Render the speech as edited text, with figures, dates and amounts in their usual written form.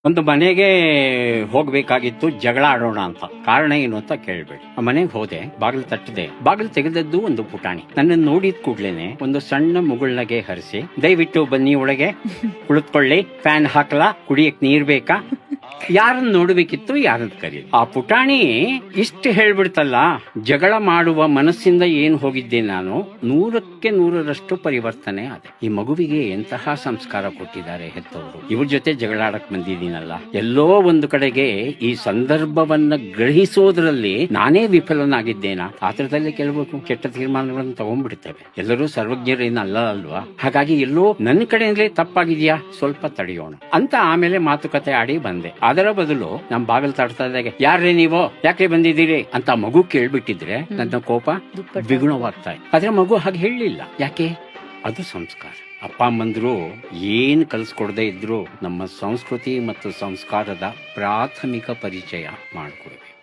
ಒಂದು ಮನೆಗೆ ಹೋಗ್ಬೇಕಾಗಿತ್ತು, ಜಗಳ ಆಡೋಣ ಅಂತ. ಕಾರಣ ಏನು ಅಂತ ಕೇಳ್ಬೇಡಿ. ಆ ಮನೆಗೆ ಹೋದೆ, ಬಾಗಿಲು ತಟ್ಟದೆ, ಬಾಗಿಲು ತೆಗೆದದ್ದು ಒಂದು ಪುಟಾಣಿ. ನನ್ನ ನೋಡಿದ ಕೂಡ್ಲೇನೆ ಒಂದು ಸಣ್ಣ ಮುಗುಳ್ನಗೆ ಹರಿಸಿ, ದಯವಿಟ್ಟು ಬನ್ನಿ ಒಳಗೆ, ಕುಳಿತುಕೊಳ್ಳಿ, ಫ್ಯಾನ್ ಹಾಕಲಾ, ಕುಡಿಯಕ್ ನೀರ್ ಬೇಕಾ, ಯಾರನ್ನ ನೋಡ್ಬೇಕಿತ್ತು, ಯಾರನ್ನ ಕರೀ. ಆ ಪುಟಾಣಿ ಇಷ್ಟು ಹೇಳ್ಬಿಡ್ತಲ್ಲ, ಜಗಳ ಮಾಡುವ ಮನಸ್ಸಿಂದ ಏನ್ ಹೋಗಿದ್ದೆ ನಾನು, 100% ಪರಿವರ್ತನೆ ಆದೆ. ಈ ಮಗುವಿಗೆ ಎಂತಹ ಸಂಸ್ಕಾರ ಕೊಟ್ಟಿದ್ದಾರೆ ಹೆತ್ತವರು. ಇವ್ರ ಜೊತೆ ಜಗಳಾಡಕ್ ಬಂದಿದ್ದೀನಲ್ಲ, ಎಲ್ಲೋ ಒಂದು ಕಡೆಗೆ ಈ ಸಂದರ್ಭವನ್ನ ಗ್ರಹಿಸೋದ್ರಲ್ಲಿ ನಾನೇ ವಿಫಲನಾಗಿದ್ದೇನಾ, ಆತರದಲ್ಲಿ ಕೆಲವು ಕೆಟ್ಟ ತೀರ್ಮಾನಗಳನ್ನು ತಗೊಂಡ್ಬಿಡ್ತೇವೆ. ಎಲ್ಲರೂ ಸರ್ವಜ್ಞರೇನು ಅಲ್ವಾ. ಹಾಗಾಗಿ ಎಲ್ಲೋ ನನ್ನ ಕಡೆಯಿಂದಲೇ ತಪ್ಪಾಗಿದ್ಯಾ, ಸ್ವಲ್ಪ ತಡೆಯೋಣ ಅಂತ ಆಮೇಲೆ ಮಾತುಕತೆ ಆಡಿ ಬಂದೆ. ಅದರ ಬದಲು ನಮ್ ಬಾಗಿಲು ತಡ್ತಾ ಇದ್ದಾಗ, ಯಾರೇ ನೀವು, ಯಾಕೆ ಬಂದಿದ್ದೀರಿ ಅಂತ ಮಗು ಕೇಳ್ಬಿಟ್ಟಿದ್ರೆ ನನ್ನ ಕೋಪ ದ್ವಿಗುಣವಾಗ್ತಾ ಇತ್ತು. ಆದ್ರೆ ಮಗು ಹಾಗೆ ಹೇಳಲಿಲ್ಲ. ಯಾಕೆ? ಅದು ಸಂಸ್ಕಾರ. ಅಪ್ಪ ಅಮ್ಮಂದ್ರು ಏನ್ ಕಲಿಸ್ಕೊಡದೆ ಇದ್ರು ನಮ್ಮ ಸಂಸ್ಕೃತಿ ಮತ್ತು ಸಂಸ್ಕಾರದ ಪ್ರಾಥಮಿಕ ಪರಿಚಯ ಮಾಡಿಕೊಡ್ಬೇಕು.